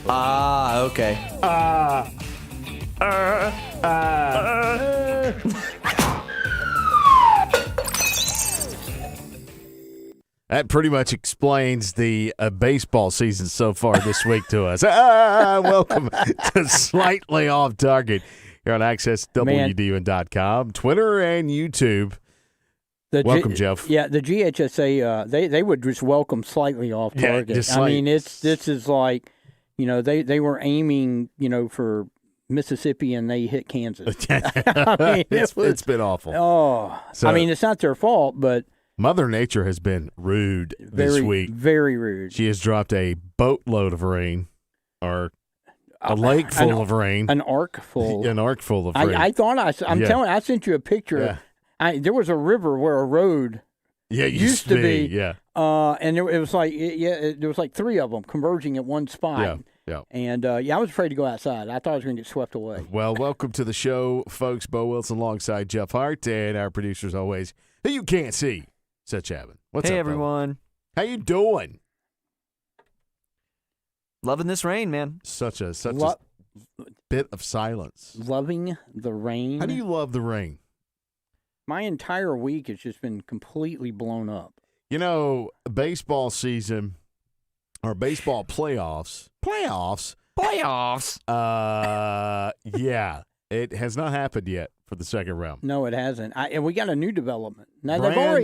Ah, okay. That pretty much explains the baseball season so far this week to us. Welcome to Slightly Off Target here on AccessWDUN.com, Twitter, and YouTube. Welcome, Jeff. Yeah, the GHSA, they would just welcome Slightly Off Target. I mean, this is like, they were aiming, for Mississippi and they hit Kansas. It's been awful. Oh, so, it's not their fault, but Mother Nature has been rude this week. Very rude. She has dropped a boatload of rain, or a lake full of rain. An ark full. An ark full of rain. I'm telling you, I sent you a picture. Yeah. There was a river where a road used to be. Yeah. And it was like, there was like three of them converging at one spot. Yeah. Yeah. And, I was afraid to go outside. I thought I was going to get swept away. Well, welcome to the show, folks. Bo Wilson alongside Jeff Hart, and our producers always, who you can't see, Seth Chavin. What's up, everyone? Bo? How you doing? Loving this rain, man. Such a bit of silence. Loving the rain. How do you love the rain? My entire week has just been completely blown up. Baseball season or baseball playoffs. Yeah, it has not happened yet for the second round. No, it hasn't. And we got a new development. Now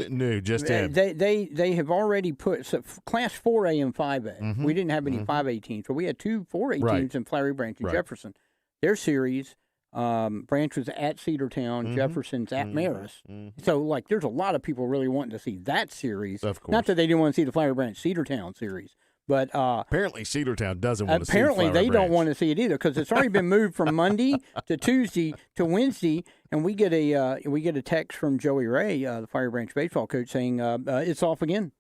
New, just in. They have already put Class 4A and 5A. Mm-hmm. We didn't have any 5A teams, but we had two 4A teams in Flowery Branch and Jefferson. Their series, Branch was at Cedartown, Jefferson's at Marist. Mm-hmm. So, there's a lot of people really wanting to see that series. Of course. Not that they didn't want to see the Flowery Branch Cedartown series. But apparently Cedartown doesn't want to see Apparently they don't want to see it either because it's already been moved from Monday to Tuesday to Wednesday, and we get a text from Joey Ray, the Flowery Branch baseball coach, saying it's off again.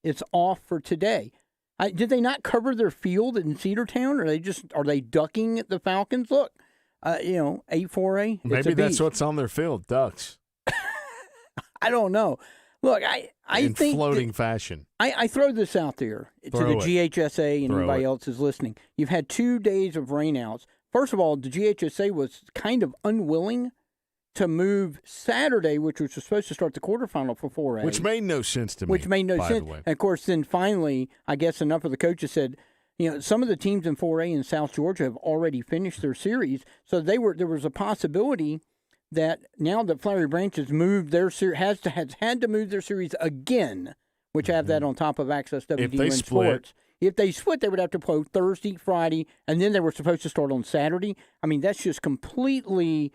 It's off for today. Did they not cover their field in Cedartown, or are they ducking the Falcons? Look, 8-4A. Maybe that's what's on their field, ducks. I don't know. Look, I think floating fashion. I throw this out there to the GHSA and anybody else who's listening. You've had 2 days of rainouts. First of all, the GHSA was kind of unwilling to move Saturday, which was supposed to start the quarterfinal for 4A. Which made no sense to me. Which made no sense. And of course, then finally, I guess enough of the coaches said, some of the teams in 4A in South Georgia have already finished their series, so there was a possibility that now that Flowery Branch has moved their has had to move their series again, which I have that on top of Access WDUN Sports. If they split, they would have to play Thursday, Friday, and then they were supposed to start on Saturday. I mean, that's just completely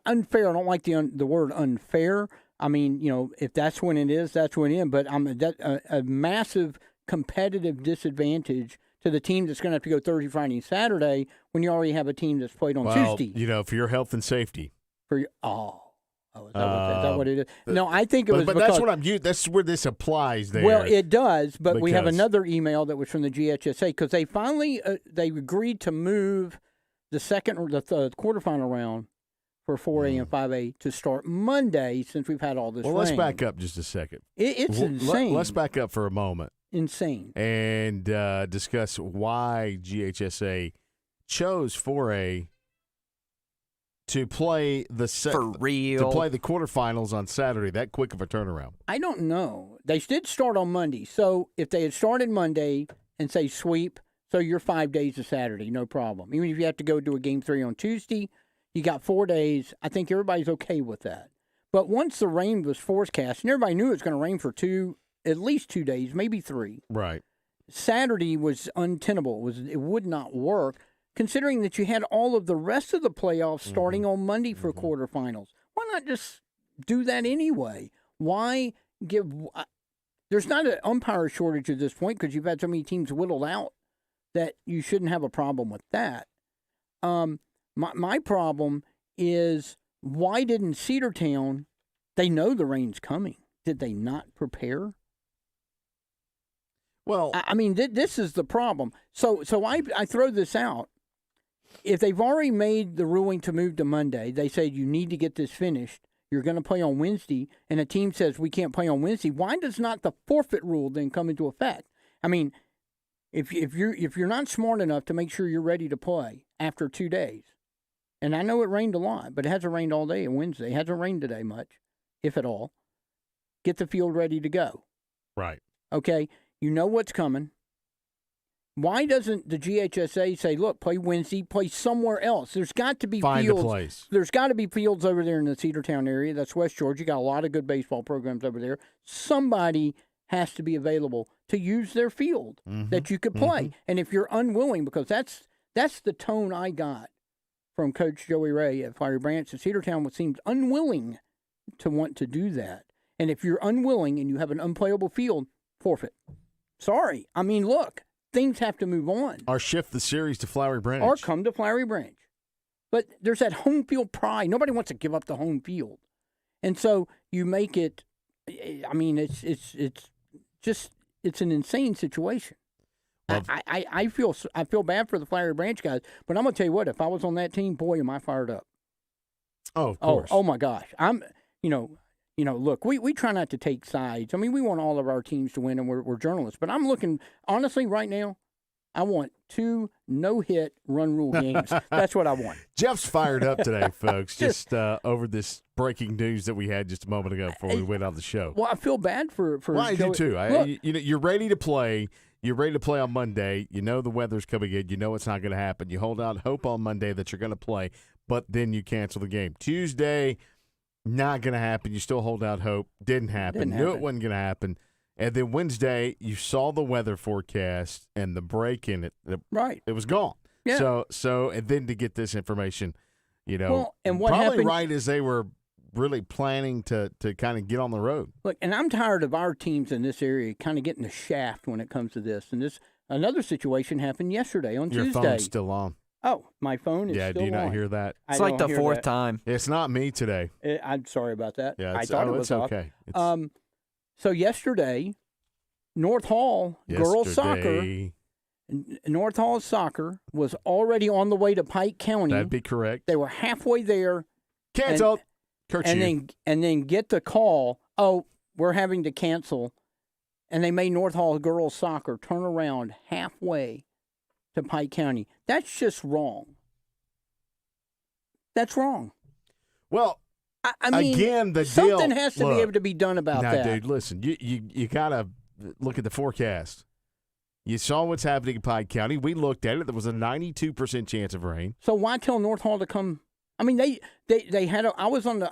unfair. I don't like the word unfair. I mean, if that's when it is, that's when it is. But a massive competitive disadvantage to the team that's going to have to go Thursday, Friday, and Saturday when you already have a team that's played on Tuesday. For your health and safety. Is that what it is? No, I think it was. But that's what that's where this applies. There. Well, it does. But we have another email that was from the GHSA because they finally they agreed to move the second or the quarterfinal round for 4A and 5A to start Monday since we've had all this. Well, rain. Let's back up just a second. It's insane. Let's back up for a moment. Insane. And discuss why GHSA chose 4A to play the quarterfinals on Saturday. That quick of a turnaround. I don't know. They did start on Monday, so if they had started Monday and say sweep, so you're 5 days to Saturday, no problem. Even if you have to go do a game 3 on Tuesday, you got 4 days. I think everybody's okay with that. But once the rain was forecast, and everybody knew it was going to rain for at least 2 days, maybe 3. Right. Saturday was untenable. It would not work. Considering that you had all of the rest of the playoffs starting on Monday for quarterfinals. Why not just do that anyway? Why give – there's not an umpire shortage at this point because you've had so many teams whittled out that you shouldn't have a problem with that. My problem is why didn't Cedartown – they know the rain's coming. Did they not prepare? Well – I mean, this is the problem. So I throw this out. If they've already made the ruling to move to Monday, they say you need to get this finished. You're going to play on Wednesday, and a team says we can't play on Wednesday. Why does not the forfeit rule then come into effect? I mean, if you're not smart enough to make sure you're ready to play after 2 days, and I know it rained a lot, but it hasn't rained all day on Wednesday. It hasn't rained today much, if at all. Get the field ready to go. Right. Okay, you know what's coming. Why doesn't the GHSA say, look, play Wednesday, play somewhere else? There's got to be Find fields. a place. There's got to be fields over there in the Cedartown area. That's West Georgia. You got a lot of good baseball programs over there. Somebody has to be available to use their field that you could play. And if you're unwilling, because that's the tone I got from Coach Joey Ray at Flowery Branch, and Cedartown seems unwilling to want to do that. And if you're unwilling and you have an unplayable field, forfeit. Sorry. I mean, look. Things have to move on. Or shift the series to Flowery Branch. Or come to Flowery Branch. But there's that home field pride. Nobody wants to give up the home field. And so you make it, I mean, it's an insane situation. Well, I feel bad for the Flowery Branch guys, but I'm going to tell you what, if I was on that team, boy, am I fired up. Oh, of course. Oh my gosh. Look, we try not to take sides. I mean, we want all of our teams to win, and we're journalists. But I'm looking, honestly, right now, I want 2 no-hit run rule games. That's what I want. Jeff's fired up today, folks, just over this breaking news that we had just a moment ago before we went on the show. Well, I feel bad for well, I do, too. Look, You're ready to play. You're ready to play on Monday. You know the weather's coming in. You know it's not going to happen. You hold out hope on Monday that you're going to play, but then you cancel the game. Tuesday, not going to happen. You still hold out hope. Didn't happen. Knew it wasn't going to happen. And then Wednesday, you saw the weather forecast and the break in it. Right. It was gone. Yeah. So and then to get this information, well, and what probably happened, right as they were really planning to kind of get on the road. Look, and I'm tired of our teams in this area kind of getting the shaft when it comes to this. And another situation happened yesterday on Tuesday. Your phone's still on. Oh, my phone is still on. Yeah, do you not hear that? It's like the 4th time. It's not me today. I'm sorry about that. Yeah, I thought it was okay. So yesterday, North Hall girls soccer, North Hall soccer was already on the way to Pike County. That'd be correct. They were halfway there. Canceled. And then get the call, oh, we're having to cancel. And they made North Hall girls soccer turn around halfway to Pike County. That's just wrong. That's wrong. Well, I mean, again, the something deal, has to be able to be done about that. Dude, listen, you gotta look at the forecast. You saw what's happening in Pike County. We looked at it. There was a 92% chance of rain. So why tell North Hall to come? I mean, they had. I was in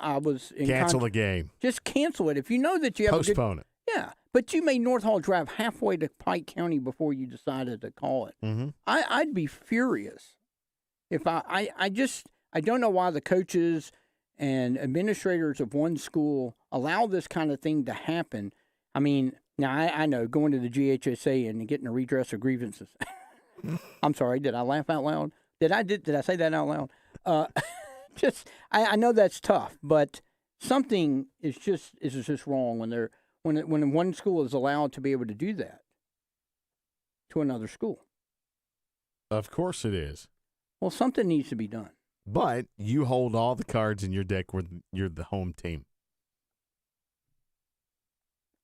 cancel the game. Just cancel it if you know that you have postpone it. Yeah, but you made North Hall drive halfway to Pike County before you decided to call it. Mm-hmm. I'd be furious if I don't know why the coaches and administrators of one school allow this kind of thing to happen. I mean, now I know going to the GHSA and getting a redress of grievances. I'm sorry, did I laugh out loud? Did I say that out loud? I know that's tough, but something is just wrong when one school is allowed to be able to do that to another school. Of course it is. Well, something needs to be done. But you hold all the cards in your deck when you're the home team.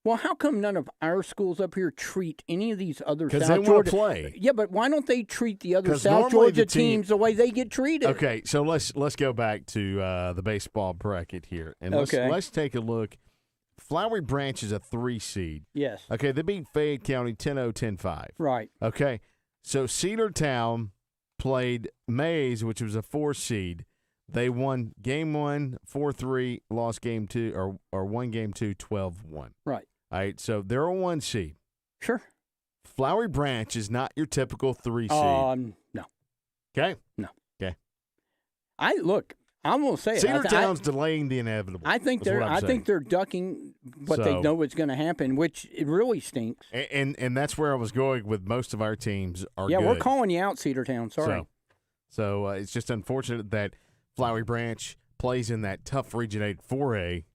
Well, how come none of our schools up here treat any of these other South Georgia? Because they want to play. Yeah, but why don't they treat the other South Georgia teams the way they get treated? Okay, so let's go back to the baseball bracket here, and let's take a look. Flowery Branch is a 3 seed. Yes. Okay, they beat Fayette County 10-0, 10-5. Right. Okay, so Cedartown played Mays, which was a 4 seed. They won game 1, 4-3, lost game 2, or won game 2, 12-1. Right. All right, so they're a 1 seed. Sure. Flowery Branch is not your typical 3 seed. No. Okay? No. Okay. I'm going to say it. Cedartown's delaying the inevitable. I think they're ducking what they know is going to happen, which it really stinks. And that's where I was going with most of our teams are Yeah, good. we're calling you out, Cedartown. Sorry. So it's just unfortunate that Flowery Branch plays in that tough Region 8 4A.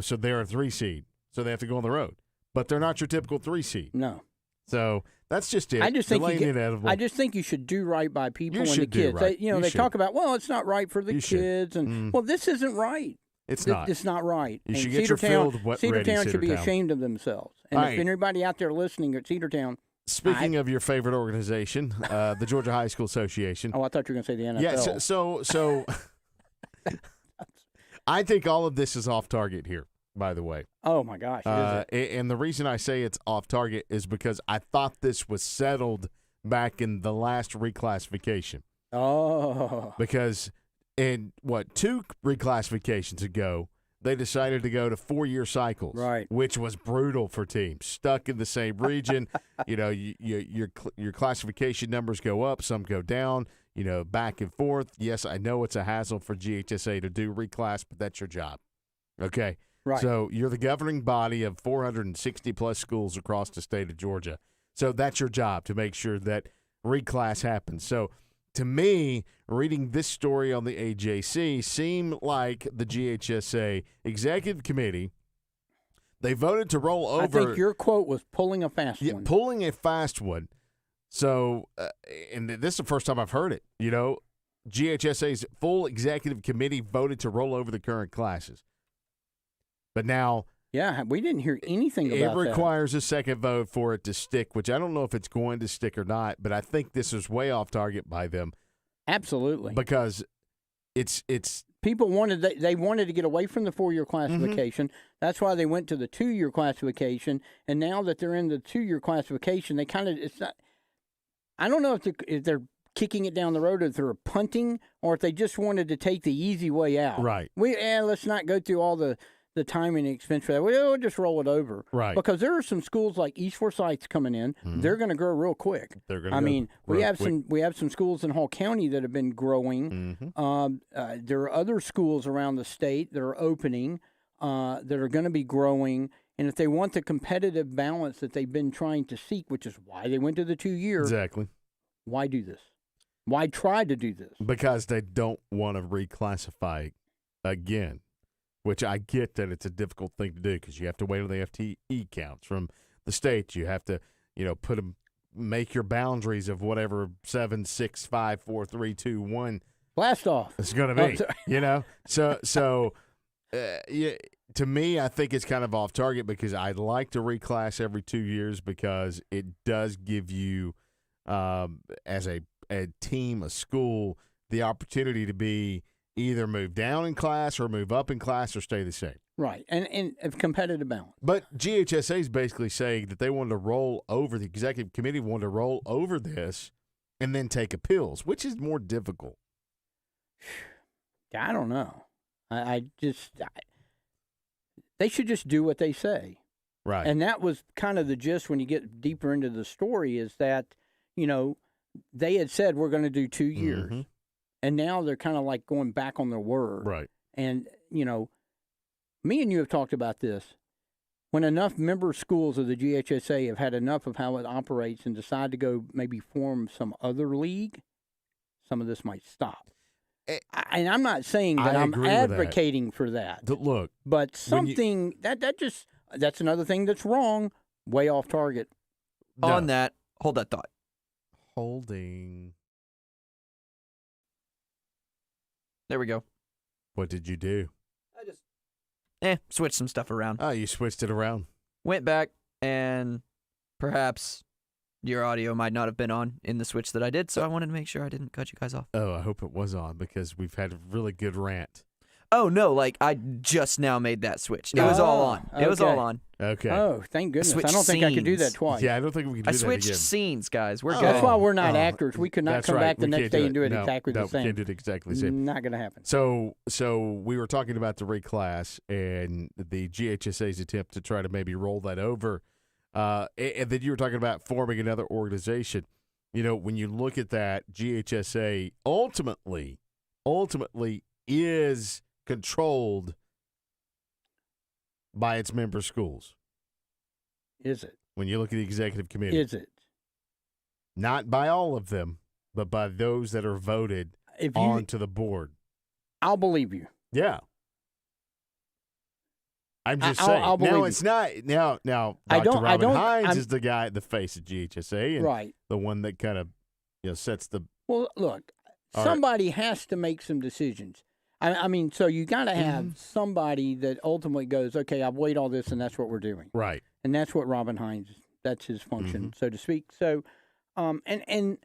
So they're a 3 seed. So they have to go on the road. But they're not your typical 3 seed. No. So that's just it. I just think you should do right by people and the kids. Right. They talk about, well, it's not right for the kids, and well, this isn't right. It's not. It's not right. You should get your field ready, Cedartown should be ashamed of themselves. And if anybody out there listening at Cedartown, speaking of your favorite organization, the Georgia High School Association. Oh, I thought you were going to say the NFL. Yeah, so I think all of this is off target here, by the way. Oh, my gosh. Is it? And the reason I say it's off target is because I thought this was settled back in the last reclassification. Oh. Because in, 2 reclassifications ago, they decided to go to 4-year cycles, right? Which was brutal for teams stuck in the same region. Your classification numbers go up, some go down. Back and forth. Yes, I know it's a hassle for GHSA to do reclass, but that's your job. Okay, right. So you're the governing body of 460 plus schools across the state of Georgia. So that's your job to make sure that reclass happens. So, to me, reading this story on the AJC seemed like the GHSA Executive Committee, they voted to roll over. I think your quote was pulling a fast one. Pulling a fast one. So, and this is the first time I've heard it. GHSA's full Executive Committee voted to roll over the current classes. But now. Yeah, we didn't hear anything about that. It requires a second vote for it to stick, which I don't know if it's going to stick or not, but I think this is way off target by them. Absolutely. Because it's people wanted to get away from the 4-year classification. That's why they went to the 2-year classification, and now that they're in the 2-year classification, they kind of it's not I don't know if they're kicking it down the road, if they're punting, or if they just wanted to take the easy way out. Right. Let's not go through all the time and expense for that. We'll just roll it over. Right. Because there are some schools like East Forsyth's coming in. They're going to grow real quick. They're going to we have some schools in Hall County that have been growing. There are other schools around the state that are opening that are going to be growing. And if they want the competitive balance that they've been trying to seek, which is why they went to the 2-year. Exactly. Why do this? Why try to do this? Because they don't want to reclassify again. Which I get that it's a difficult thing to do because you have to wait on the FTE counts from the state. You have to, make your boundaries of whatever 7, 6, 5, 4, 3, 2, 1. Blast off. It's going to be, So to me, I think it's kind of off target because I'd like to reclass every 2 years because it does give you, as a team, a school, the opportunity to be either move down in class or move up in class or stay the same. Right, and a competitive balance. But GHSA is basically saying that they wanted to roll over, the executive committee wanted to roll over this and then take appeals, which is more difficult. I don't know. They should just do what they say. Right. And that was kind of the gist when you get deeper into the story is that, they had said we're going to do 2 years. Mm-hmm. And now they're kind of like going back on their word. Right. And, me and you have talked about this. When enough member schools of the GHSA have had enough of how it operates and decide to go maybe form some other league, some of this might stop. And I'm not saying that I'm advocating for that. Look. But something, that's another thing that's wrong, way off target. No. On that, hold that thought. Holding. There we go. What did you do? I just switched some stuff around. Oh, you switched it around. Went back, and perhaps your audio might not have been on in the switch that I did, so I wanted to make sure I didn't cut you guys off. Oh, I hope it was on because we've had a really good rant. Oh, no, I just now made that switch. It was all on. It was all on. Okay. Oh, thank goodness. I don't think I could do that twice. Yeah, I don't think we can do that again. I switched scenes, guys. We're good. That's why we're not actors. We could not come back the next day and do it exactly the same. We can't do it exactly the same. Not going to happen. So we were talking about the reclass and the GHSA's attempt to try to maybe roll that over. And then you were talking about forming another organization. When you look at that, GHSA ultimately is controlled by its member schools. Is it? When you look at the executive committee. Is it? Not by all of them, but by those that are voted onto the board. I'll believe you. Yeah. I'm just saying. I'll believe now, it's not. Now, Dr. Robin Hines is the guy at the face of GHSA, and right. the one that kind of sets the. Well, look, somebody has to make some decisions. I mean, so you got to have somebody that ultimately goes, okay, I've weighed all this, and that's what we're doing. Right. And that's what Robin Hines That's his function, so to speak. So, and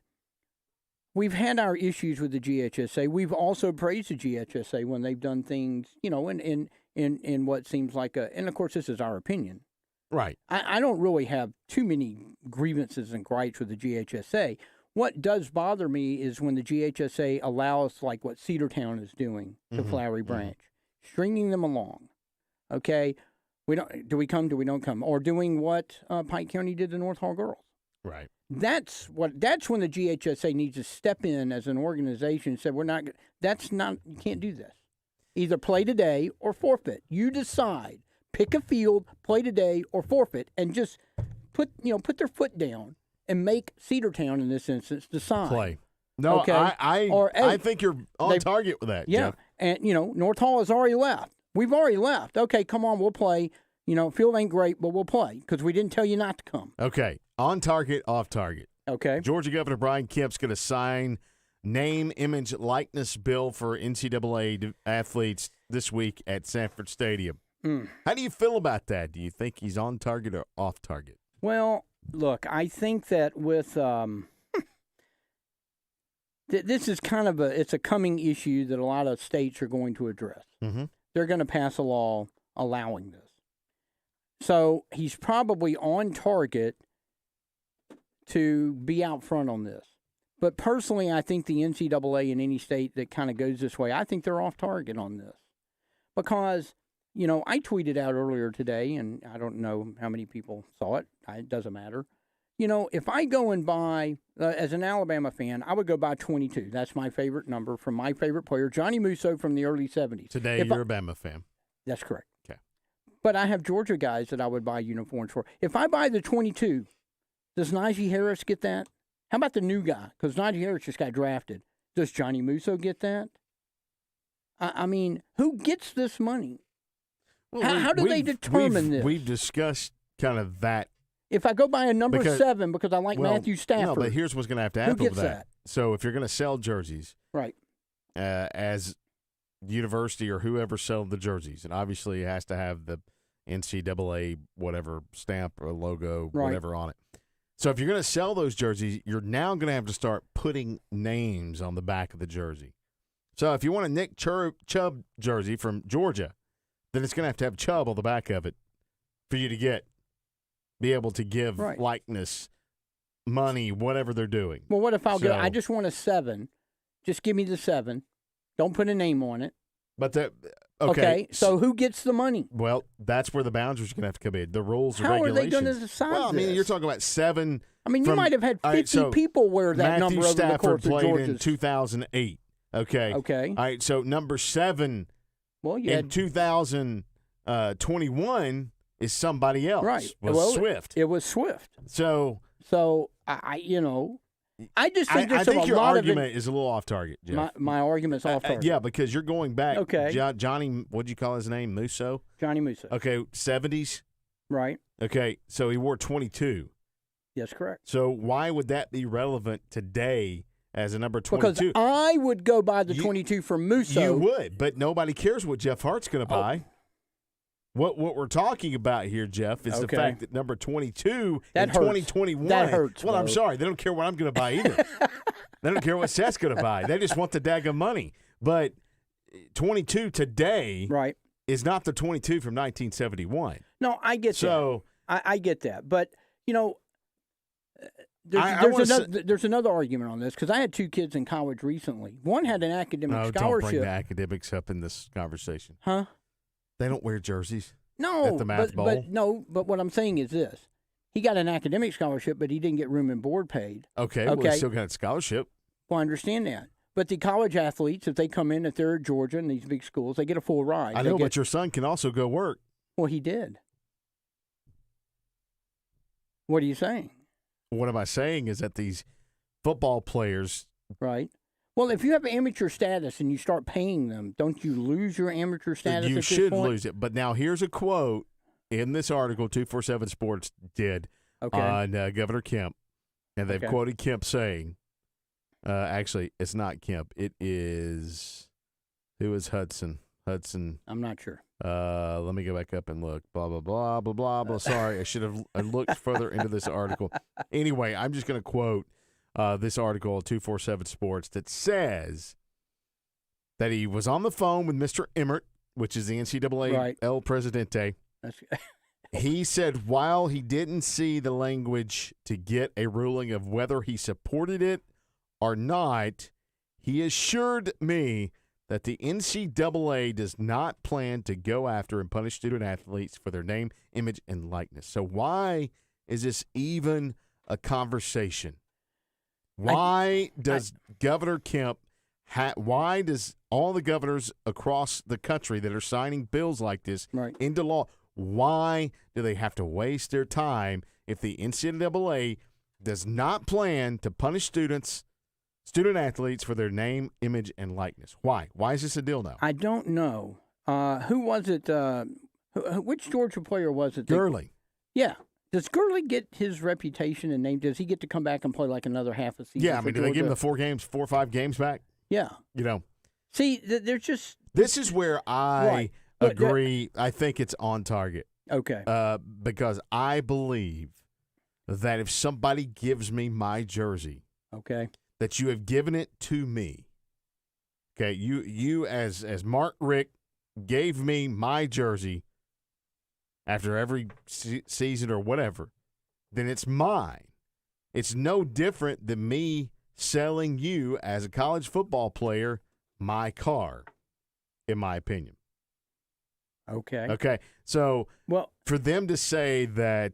we've had our issues with the GHSA. We've also praised the GHSA when they've done things, in what seems like and of course, this is our opinion. Right. I don't really have too many grievances and gripes with the GHSA. What does bother me is when the GHSA allows, like what Cedartown is doing to Flowery Branch, stringing them along. Okay, do we come? Do we don't come? Or doing what Pike County did to North Hall Girls. Right. That's when the GHSA needs to step in as an organization and say you can't do this. Either play today or forfeit. You decide. Pick a field, play today or forfeit, and just put their foot down and make Cedartown in this instance decide. Play. No, okay? I think you're on target with that. Yeah, Jeff. and North Hall has already left. We've already left. Okay, come on, we'll play. Field ain't great, but we'll play because we didn't tell you not to come. Okay, on target, off target. Okay. Georgia Governor Brian Kemp's going to sign name, image, likeness bill for NCAA athletes this week at Sanford Stadium. How do you feel about that? Do you think he's on target or off target? Well, look, I think that with this is kind of it's a coming issue that a lot of states are going to address. Mm-hmm. They're going to pass a law allowing this. So he's probably on target to be out front on this. But personally, I think the NCAA in any state that kind of goes this way, I think they're off target on this. Because, I tweeted out earlier today, and I don't know how many people saw it. It doesn't matter. If I go and buy, as an Alabama fan, I would go buy 22. That's my favorite number from my favorite player, Johnny Musso from the early 70s. Today, you're a Bama fan. That's correct. Okay. But I have Georgia guys that I would buy uniforms for. If I buy the 22, does Najee Harris get that? How about the new guy? Because Najee Harris just got drafted. Does Johnny Musso get that? I mean, who gets this money? Well, how do they determine this? We've discussed kind of that. If I go buy a number 7 because I like Matthew Stafford. No, but here's what's going to have to happen with that. So if you're going to sell jerseys, right, as university or whoever sells the jerseys, and obviously it has to have the NCAA whatever stamp or logo, whatever on it. So if you're going to sell those jerseys, you're now going to have to start putting names on the back of the jersey. So if you want a Nick Chubb jersey from Georgia, then it's going to have Chubb on the back of it for you to be able to give likeness, money, whatever they're doing. Well, what if go, I just want a 7. Just give me the 7. Don't put a name on it. But okay, so who gets the money? Well, that's where the boundaries are going to have to come in. The rules and How regulations. How are they going to decide Well, I mean, you're talking about 7. I mean, you might have had 50 people wear that Matthew number over Stafford the course of Georgia's. played in 2008. Okay. Okay. All right, so number 7 in 2021 is somebody else. Right. Swift. It was Swift. So I just think I think your argument is a little off target, Jeff. My argument's off target. Yeah, because you're going back. Okay. Johnny, what'd you call his name? Musso? Johnny Musso. Okay, 70s? Right. Okay, so he wore 22. Yes, correct. So why would that be relevant today as a number 22? Because I would go buy the 22 for Musso. You would, but nobody cares what Jeff Hart's going to buy. What we're talking about here, Jeff, is the fact that number 22 in 2021. That hurts. Well, I'm sorry. They don't care what I'm going to buy either. They don't care what Seth's going to buy. They just want the daggone money. But 22 today is not the 22 from 1971. No, I get that. I get that. But, there's another argument on this because I had 2 kids in college recently. One had an academic scholarship. Don't bring the academics up in this conversation. Huh? They don't wear jerseys. No, at the math bowl. But what I'm saying is this: he got an academic scholarship, but he didn't get room and board paid. Okay. Well, he still got a scholarship. Well, I understand that. But the college athletes, if they come in, if they're at Georgia and these big schools, they get a full ride. I know, but your son can also go work. Well, he did. What are you saying? What am I saying is that these football players. Right. Well, if you have amateur status and you start paying them, don't you lose your amateur status? You should lose it. But now here's a quote in this article 247 Sports did on Governor Kemp, and they've quoted Kemp saying, actually, it's not Kemp. It is, who is Hudson? Hudson. I'm not sure. Let me go back up and look. Blah, blah, blah, blah, blah, blah. Sorry, I should have looked further into this article. Anyway, I'm just going to quote this article at 247 Sports that says that he was on the phone with Mr. Emmert, which is the NCAA Right. El Presidente. He said while he didn't see the language to get a ruling of whether he supported it or not, he assured me that the NCAA does not plan to go after and punish student athletes for their name, image, and likeness. So why is this even a conversation? Why does Governor Kemp why does all the governors across the country that are signing bills like this into law, why do they have to waste their time if the NCAA does not plan to punish student athletes for their name, image, and likeness? Why? Why is this a deal now? I don't know. Who was it? Which Georgia player was it? Gurley. Yeah. Does Gurley get his reputation and name? Does he get to come back and play like another half a season? Yeah, I mean, do they give him the 4 or 5 games back? Yeah. You know. See, there's just. This is where I agree. I think it's on target. Okay. Because I believe that if somebody gives me my jersey, that you have given it to me. Okay, you as Mark Rick gave me my jersey after every season or whatever, then it's mine. It's no different than me selling you as a college football player my car, in my opinion. Okay. So for them to say that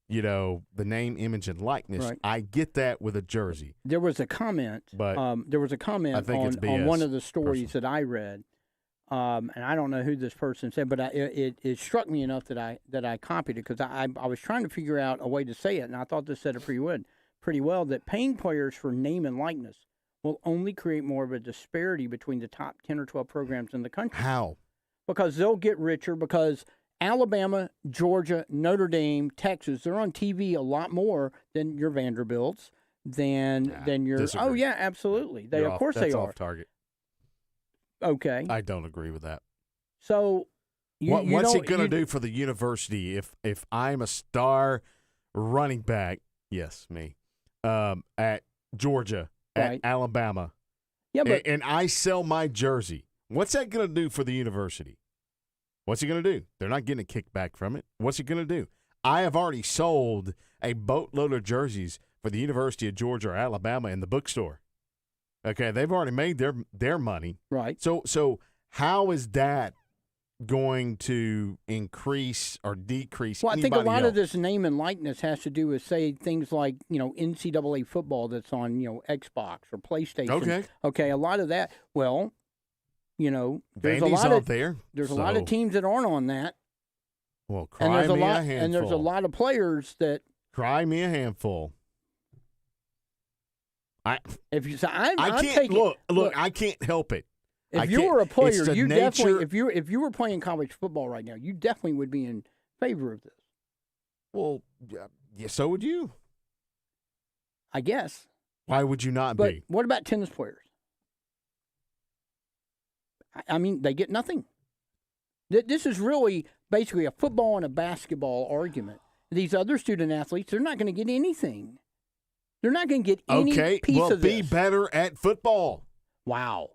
you know, the name, image, and likeness, I get that with a jersey. There was a comment. But on one of the stories that I read, and I don't know who this person said, but it struck me enough that I copied it because I was trying to figure out a way to say it, and I thought this said it pretty well, that paying players for name and likeness will only create more of a disparity between the top 10 or 12 programs in the country. How? Because they'll get richer because Alabama, Georgia, Notre Dame, Texas, they're on TV a lot more than your Vanderbilts, than your disagree. Oh yeah, absolutely. They That's off target. Okay. I don't agree with that. So what's it going to do for the university if I'm a star running back, yes, me, at Georgia, at Alabama, and I sell my jersey? What's that going to do for the university? What's he going to do? They're not getting a kickback from it. What's he going to do? I have already sold a boatload of jerseys for the University of Georgia or Alabama in the bookstore. Okay, they've already made their money. Right. So how is that going to increase or decrease? Well, I think a lot else? of this name and likeness has to do with, say, things like, you know, NCAA football that's on, you know, Xbox or PlayStation. Okay, a lot of that. Well, you know, there's a lot of there's a lot of teams that aren't on that. Well, a handful. And there's a lot of players that cry me a handful. I can't look. I can't help it. If you were a player, you definitely if you were playing college football right now, you definitely would be in favor of this. Well, yeah, so would you. I guess. Why would you not be? But what about tennis players? I mean, they get nothing. This is really basically a football and a basketball argument. These other student athletes, they're not going to get anything. They're not going to get any piece of this. Be better at football. Wow.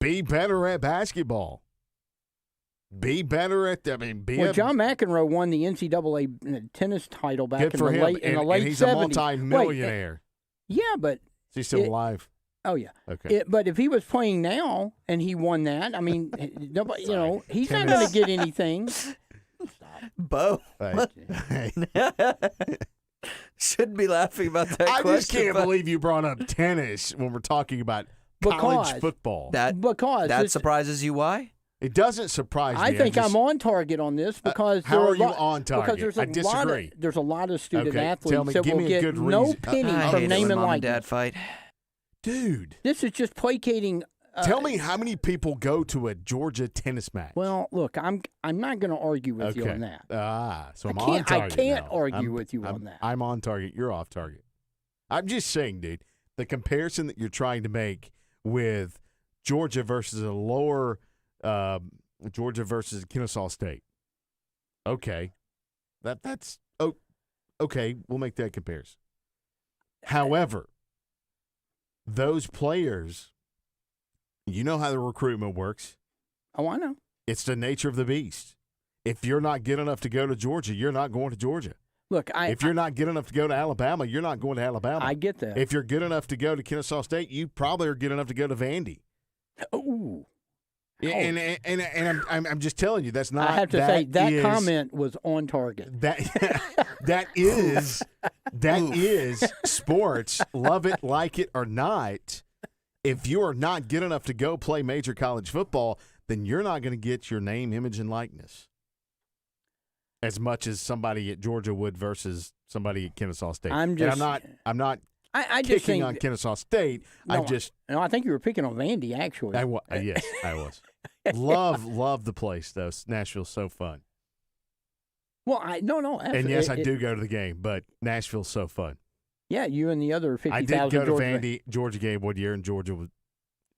Be better at basketball. Be better at John McEnroe won the NCAA tennis title back in the late 70s. He's a multi-millionaire. Yeah, but is he still alive? Oh yeah. Okay. But if he was playing now and he won that, I mean, nobody, you know, he's not going to get anything. Bo. Hey. Shouldn't be laughing about that I question. just can't believe you brought up tennis when we're talking about college football. That surprises you. Why? It doesn't surprise me. I think I'm on target on this because how are you on target? Because I disagree. There's a lot of student athletes Tell me, that give will me get a good no reason. penny I from hate name it when and mom likeness. and dad fight. Dude, this is just placating. Tell me how many people go to a Georgia tennis match. Well, look, I'm not going to argue with you on that. So I'm on target. I can't now. argue with you on that. I'm on target. You're off target. I'm just saying, dude, the comparison that you're trying to make with Georgia versus a lower Georgia versus Kennesaw State. Okay. That's okay, we'll make that comparison. However, those players, you know how the recruitment works. Oh, I know. It's the nature of the beast. If you're not good enough to go to Georgia, you're not going to Georgia. Look, if you're not good enough to go to Alabama, you're not going to Alabama. I get that. If you're good enough to go to Kennesaw State, you probably are good enough to go to Vandy. Ooh. And I'm just telling you, that's not. I have to say that comment was on target. That is sports. Love it, like it or not. If you are not good enough to go play major college football, then you're not going to get your name, image, and likeness as much as somebody at Georgia would versus somebody at Kennesaw State. I'm not I kicking just think, on Kennesaw State. No, I think you were picking on Vandy, actually. Yes, I was. Love the place, though. Nashville's so fun. Well, absolutely. And yes, I do go to the game, but Nashville's so fun. Yeah, you and the other 50,000. I did go to Vandy, Georgia game one year, and Georgia was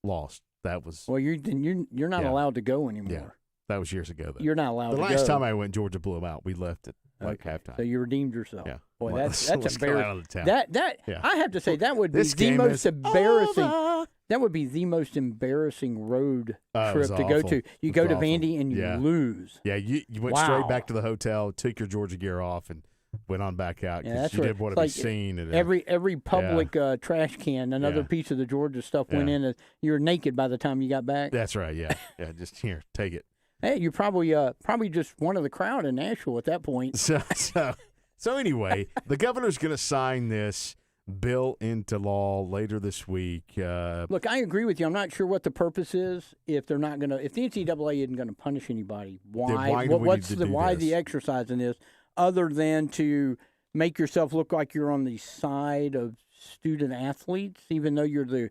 lost. That was you're not allowed to go anymore. Yeah, that was years ago. Though. You're not allowed. The to last go. time I went, Georgia blew them out. We left at halftime. So you redeemed yourself. Yeah. Boy, that's let's embarrassing. Go out of town. That I have to say that would be the most embarrassing. That would be the most embarrassing road trip to go to. You go to Vandy and you lose. Yeah, you went straight back to the hotel, took your Georgia gear off, and went on back out because you didn't want to be seen. And every public trash can, another piece of the Georgia stuff went in. You were naked by the time you got back. That's right. Yeah, just here, take it. Hey, you're probably just one of the crowd in Nashville at that point. So anyway, the governor's going to sign this bill into law later this week. Look, I agree with you. I'm not sure what the purpose is. If the NCAA isn't going to punish anybody, why the exercise in this, other than to make yourself look like you're on the side of student athletes, even though you're the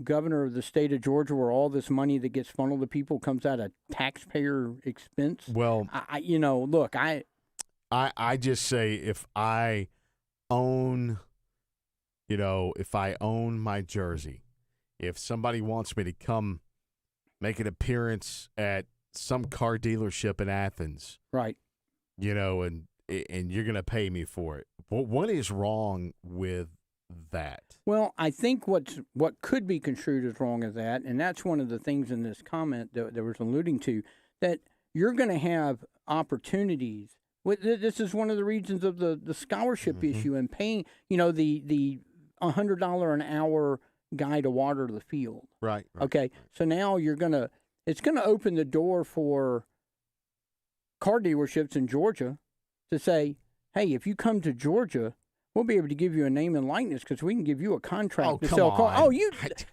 governor of the state of Georgia, where all this money that gets funneled to people comes out of taxpayer expense. Well, I just say if I own my jersey, if somebody wants me to come make an appearance at some car dealership in Athens, right? And you're going to pay me for it. What is wrong with that? Well, I think what could be construed as wrong is that, and that's one of the things in this comment that was alluding to, that you're going to have opportunities. This is one of the reasons of the scholarship issue and paying, the $100 an hour guy to water the field. Right. Okay. So now it's going to open the door for car dealerships in Georgia to say, hey, if you come to Georgia, we'll be able to give you a name and likeness because we can give you a contract to sell cars. Oh, you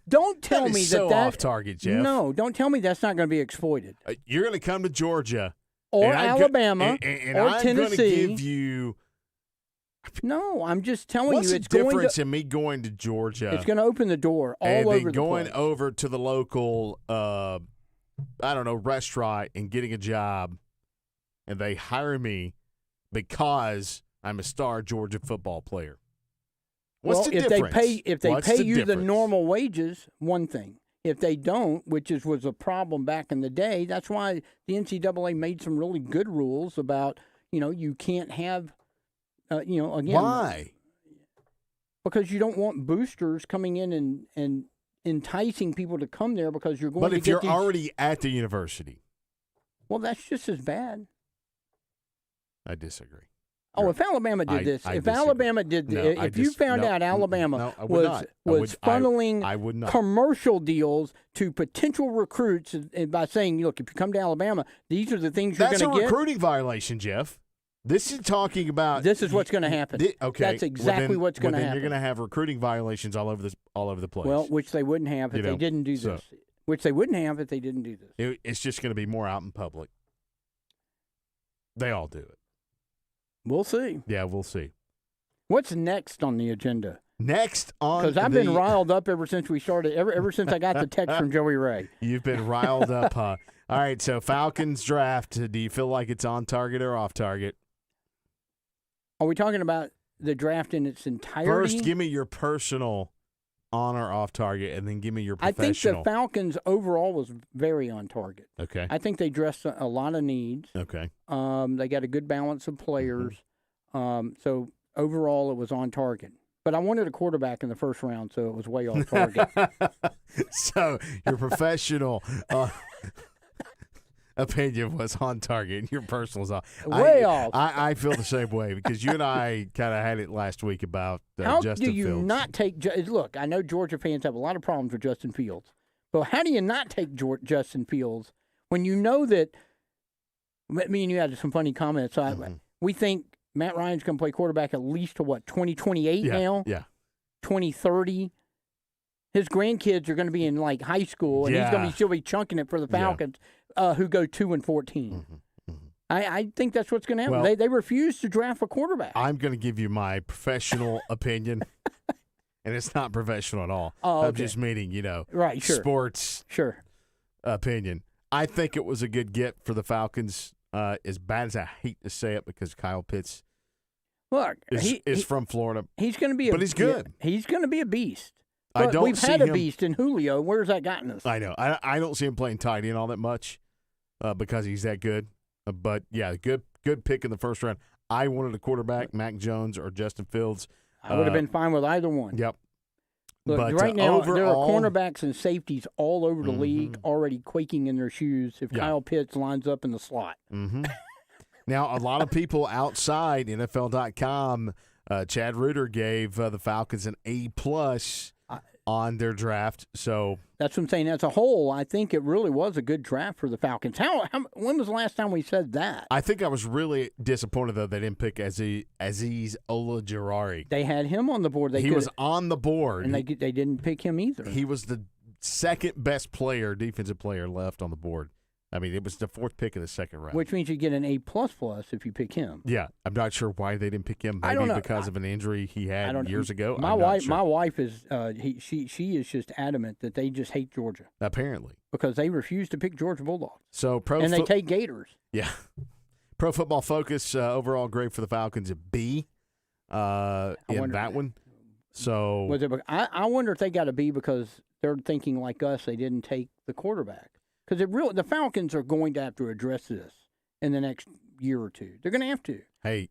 don't tell me so that off target, Jeff. No, don't tell me that's not going to be exploited. You're going to come to Georgia or Alabama and or I'm Tennessee. I'm going to give you. No, I'm just telling What's you. What's the difference in me going to Georgia? It's going to open the door all over the place. And going over to the local, restaurant and getting a job, and they hire me because I'm a star Georgia football player. What's the difference? If they pay you the normal wages, one thing. If they don't, which was a problem back in the day, that's why the NCAA made some really good rules about, you can't have, again. Why? Because you don't want boosters coming in and enticing people to come there because you're going to get But if you're already at the university. Well, that's just as bad. I disagree. Oh, if Alabama did this, if you found out Alabama was funneling commercial deals to potential recruits by saying, look, if you come to Alabama, these are the things you're going to get. That's a recruiting violation, Jeff. This is talking about. This is what's going to happen. Okay, that's exactly what's going to happen. You're going to have recruiting violations all over the place. Well, which they wouldn't have if they didn't do this. Which they wouldn't have if they didn't do this. It's just going to be more out in public. They all do it. We'll see. Yeah, we'll see. What's next on the agenda? Because I've been riled up ever since we started. Ever since I got the text from Joey Ray. You've been riled up, huh? All right. So Falcons draft. Do you feel like it's on target or off target? Are we talking about the draft in its entirety? First, give me your personal on or off target, and then give me your I think professional. the Falcons overall was very on target. Okay. I think they addressed a lot of needs. Okay. They got a good balance of players. Mm-hmm. So overall, it was on target. But I wanted a quarterback in the first round, so it was way off target. So your professional opinion was on target, and your personal was off. Way off. I feel the same way because you and I kind of had it last week about How Justin do you Fields. not take – look, I know Georgia fans have a lot of problems with Justin Fields. But how do you not take Justin Fields when you know that – me and you had some funny comments. We think Matt Ryan's going to play quarterback at least to, 2028 now? Yeah. 2030. His grandkids are going to be in, high school, and he's going to still be chunking it for the Falcons, who go 2-14. Mm-hmm. I think that's what's going to happen. Well, they refuse to draft a quarterback. I'm going to give you my professional opinion, and it's not professional at all. Oh, okay. I'm just meaning, right, sure. sports Sure. opinion. I think it was a good get for the Falcons. As bad as I hate to say it, because Kyle Pitts is from Florida. He's going to be, but he's good. He's going to be a beast. I But don't we've see had a him- beast in Julio. Where's that gotten us? I know. I don't see him playing tight end all that much because he's that good. But yeah, good pick in the first round. I wanted a quarterback, Mac Jones or Justin Fields. I would have been fine with either one. Yep. Look, But right now, there are overall- cornerbacks and safeties all over the league already quaking in their shoes if Kyle Pitts lines up in the slot. Mm-hmm. Now, a lot of people outside NFL.com, Chad Reuter gave the Falcons an A+ on their draft. So That's what I'm saying. As a whole, I think it really was a good draft for the Falcons. When was the last time we said that? I think I was really disappointed, though, they didn't pick Aziz Ojulari. They had him on the board. He was on the board. And they didn't pick him either. He was the second best defensive player left on the board. I mean, it was the fourth pick of the second round. Which means you get an A++ if you pick him. Yeah, I'm not sure why they didn't pick him. I don't Maybe know. because of an injury he had years ago. My I'm not wife, sure. my wife is she is just adamant that they just hate Georgia Apparently. because they refuse to pick Georgia Bulldogs So they take Gators. Yeah. Pro Football Focus overall grade for the Falcons, a B that one. So Was it? I wonder if they got a B because they're thinking like us. They didn't take the quarterback because the Falcons are going to have to address this in the next year or two. They're going to have to. Hey,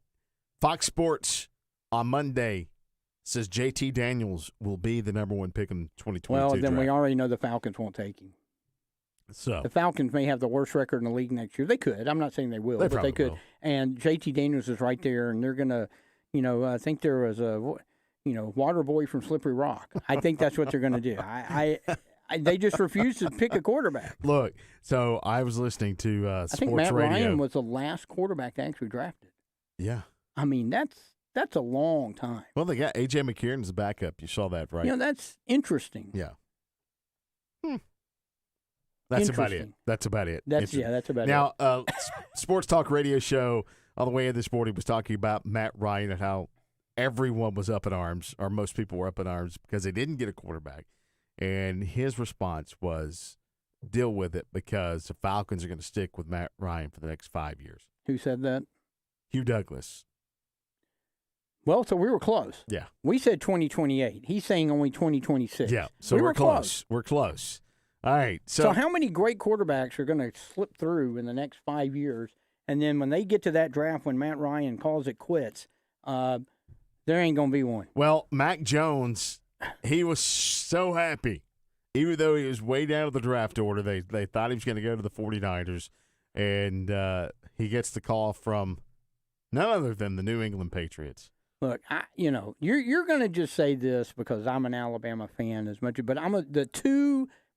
Fox Sports on Monday says JT Daniels will be the number one pick in 2022 Well, then draft. we already know the Falcons won't take him. So The Falcons may have the worst record in the league next year. They could. I'm not saying they will, They but they probably could. will. And JT Daniels is right there, and they're going to, I think there was a, water boy from Slippery Rock. I think that's what they're going to do. They just refuse to pick a quarterback. Look, so I was listening to I think sports Matt radio. Ryan was the last quarterback actually drafted. Yeah. I mean, that's a long time. Well, they got A.J. McCarron as the backup. You saw that, right? That's interesting. Yeah. That's about it. Interesting. That's about it. That's about it. Now, Sports Talk Radio Show on the way in this morning was talking about Matt Ryan and how everyone was up in arms, or most people were up in arms, because they didn't get a quarterback. And his response was, deal with it, because the Falcons are going to stick with Matt Ryan for the next 5 years. Who said that? Hugh Douglas. Well, so we were close. Yeah. We said 2028. He's saying only 2026. Yeah. So we we're were close. We're close. All right. So how many great quarterbacks are going to slip through in the next 5 years? And then when they get to that draft, when Matt Ryan calls it quits, there ain't going to be one. Well, Mac Jones, he was so happy. Even though he was way down of the draft order, they thought he was going to go to the 49ers. And he gets the call from none other than the New England Patriots. Look, you're going to just say this because I'm an Alabama fan as much, but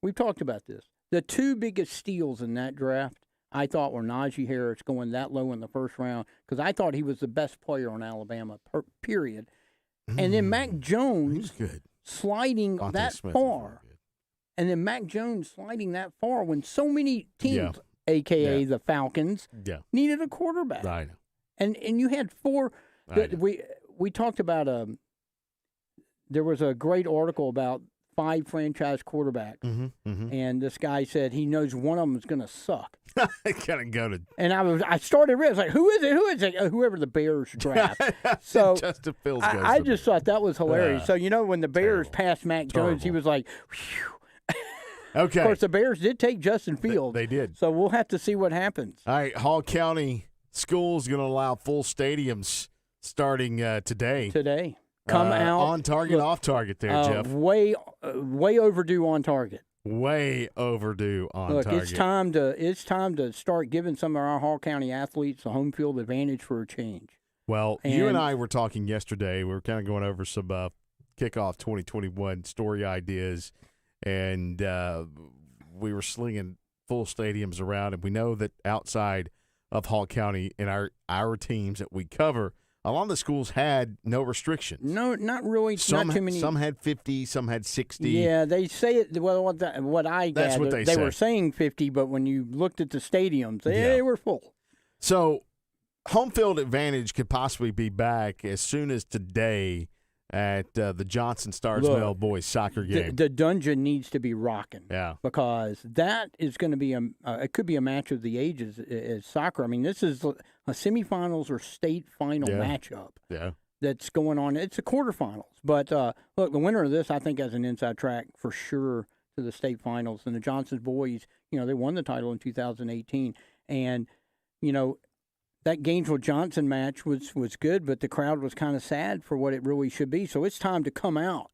we've talked about this. The two biggest steals in that draft, I thought, were Najee Harris going that low in the first round because I thought he was the best player on Alabama, period. And then Mac Jones good. sliding Vontae that Smith far. And then Mac Jones sliding that far when so many teams, a.k.a. the Falcons, needed a quarterback. I know. And you had four. We talked about there was a great article about 5 franchise quarterbacks. And this guy said he knows one of them is going to suck. Gotta go to. And I started reading, I was like, who is it? Who is it? Whoever the Bears draft. So Justin Fields goes I to just thought that was hilarious. So, when the Bears passed Mac Jones, he was like, whew. Okay. Of course, the Bears did take Justin Fields. They did. So we'll have to see what happens. All right, Hall County Schools going to allow full stadiums starting today. Come out. On target, off target there, Jeff. Way overdue on target. Way overdue on Look, target. it's time to start giving some of our Hall County athletes a home field advantage for a change. Well, you and I were talking yesterday. We were kind of going over some kickoff 2021 story ideas, and we were slinging full stadiums around. And we know that outside of Hall County and our teams that we cover, a lot of the schools had no restrictions. No, not really. Not too many. Some had 50, some had 60. Yeah, they say it. Well, what I gathered, That's what they were saying 50, but when you looked at the stadiums, they were full. So, home field advantage could possibly be back as soon as today at the Johnson Starsville boys soccer game. The dungeon needs to be rocking. Yeah, because that is going to be it could be a match of the ages as soccer. I mean, this is a semifinals or state final matchup. Yeah, that's going on. It's a quarterfinals, but look, the winner of this, I think, has an inside track for sure to the state finals. And the Johnson's boys, they won the title in 2018, and that Gainesville-Johnson match was good, but the crowd was kind of sad for what it really should be. So it's time to come out.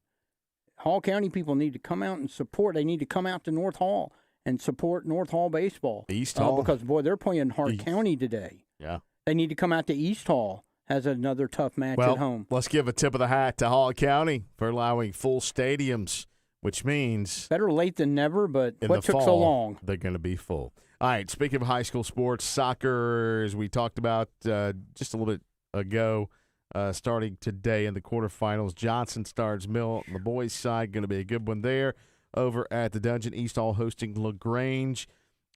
Hall County people need to come out and support. They need to come out to North Hall and support North Hall baseball. East Hall. Because, boy, they're playing Hart County today. Yeah. They need to come out to East Hall. Has another tough match at home. Let's give a tip of the hat to Hall County for allowing full stadiums, which means better late than never, but what took fall, so long? They're going to be full. All right, speaking of high school sports, soccer, as we talked about just a little bit ago, starting today in the quarterfinals. Johnson Starsville on the boys' side, going to be a good one there. Over at the Dungeon, East Hall hosting LaGrange.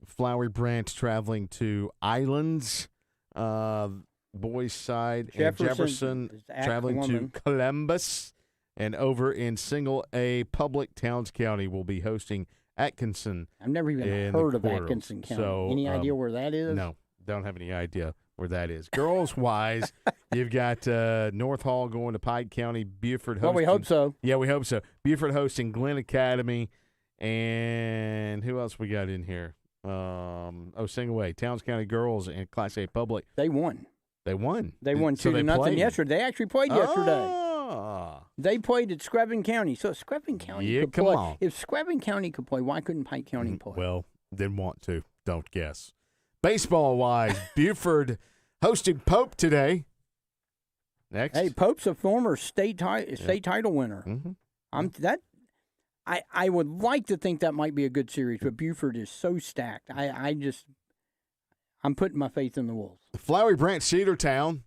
Flowery Branch traveling to Islands, boys' side. Jefferson traveling to Columbus. And over in Single A, Public, Towns County will be hosting Atkinson. I've never even heard of Atkinson County. So, any idea where that is? No, don't have any idea where that is. Girls-wise, you've got North Hall going to Pike County, Buford hosting. Well, we hope so. Yeah, we hope so. Buford hosting Glen Academy. And who else we got in here? Single A, Towns County Girls and Class A Public. They won. They won. They won 2-0 yesterday. They actually played yesterday. They played at Screven County, so Screven County could play. On. If Screven County could play, why couldn't Pike County play? Well, didn't want to. Don't guess. Baseball-wise, Buford hosting Pope today. Next. Hey, Pope's a former state title winner. Mm-hmm. I would like to think that might be a good series, but Buford is so stacked. I'm putting my faith in the Wolves. Flowery Branch Cedartown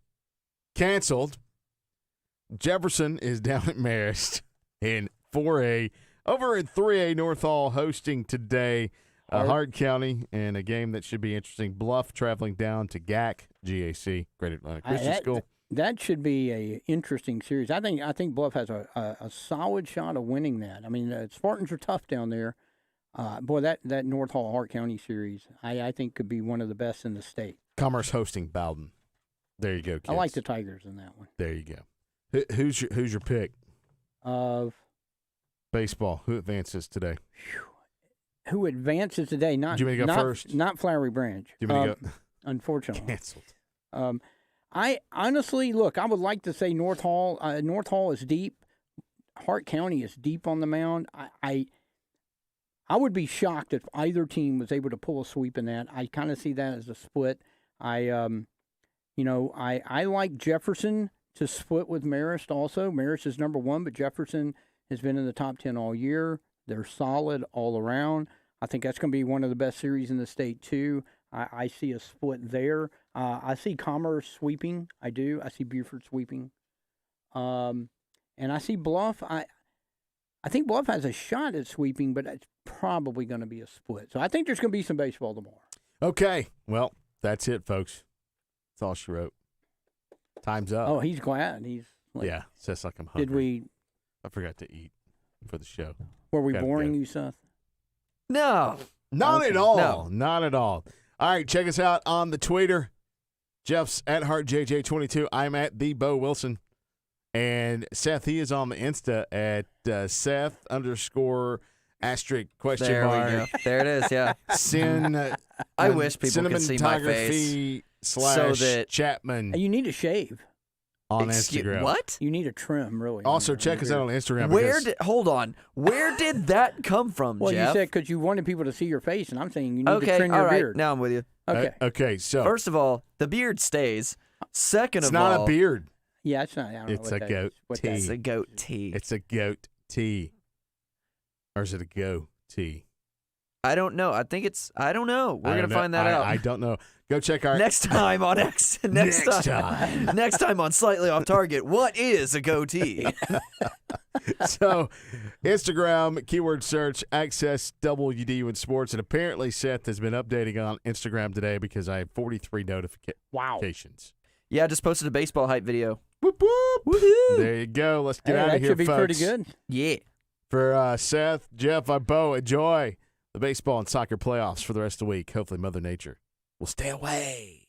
canceled. Jefferson is down at Marist in 4A. Over in 3A, North Hall hosting today Hart County in a game that should be interesting. Bluff traveling down to GAC, Great Atlanta Christian School. That should be a interesting series. I think Bluff has a solid shot of winning that. I mean, the Spartans are tough down there. Boy, that North Hall Hart County series, I think could be one of the best in the state. Commerce hosting Bowden. There you go, kids. I like the Tigers in that one. There you go. Who's your pick of baseball? Who advances today? Who advances today? Not. Do you want me to go first? Not Flowery Branch. Do you want me to go? Unfortunately, Canceled. I honestly look. I would like to say North Hall. North Hall is deep. Hart County is deep on the mound. I would be shocked if either team was able to pull a sweep in that. I kind of see that as a split. I like Jefferson to split with Marist also. Marist is number 1, but Jefferson has been in the top 10 all year. They're solid all around. I think that's going to be one of the best series in the state, too. I see a split there. I see Commerce sweeping. I do. I see Buford sweeping. And I see Bluff. I think Bluff has a shot at sweeping, but it's probably going to be a split. So I think there's going to be some baseball tomorrow. Okay. Well, that's it, folks. That's all she wrote. Time's up. Oh, he's glad. He's like, yeah, says like I'm hungry. I forgot to eat for the show. Were we Gotta boring go. you, Seth? No. Not Okay. at all. No. Not at all. All right, check us out on the Twitter. Jeff's at HeartJJ22. I'm at the Bo Wilson. And Seth, he is on the Insta at Seth _ question There mark. we go. There it is. Yeah. I wish people could see my face / so that Chapman You need to shave. on Excuse- Instagram. What? You need a trim, really. Also, on check us your out on Instagram. Where because- hold on. Where did that come from, Well, Jeff? you said because you wanted people to see your face, and I'm saying you need to Okay, trim all your right. beard. Now I'm with you. Okay. okay, so First of all, the beard stays. Second it's of not all, a beard. Yeah, it's not. I don't know It's what a that goat is. What tee. that it's is. a goat tee. It's a goat tee. Or is it a go tee? I don't know. I think it's. I don't know. We're I gonna don't know. find that out. I don't know. Go check our Next time on X. Next time. Next time on Slightly Off Target. What is a goatee? So, Instagram, keyword search, access WDU in sports. And apparently, Seth has been updating on Instagram today because I have 43 notifications. Yeah, I just posted a baseball hype video. Whoop, whoop. Woohoo! There you go. Let's get Hey, out that of here, should be folks. pretty good. Yeah. For Seth, Jeff, I'm Bo. Enjoy the baseball and soccer playoffs for the rest of the week. Hopefully, Mother Nature will stay away.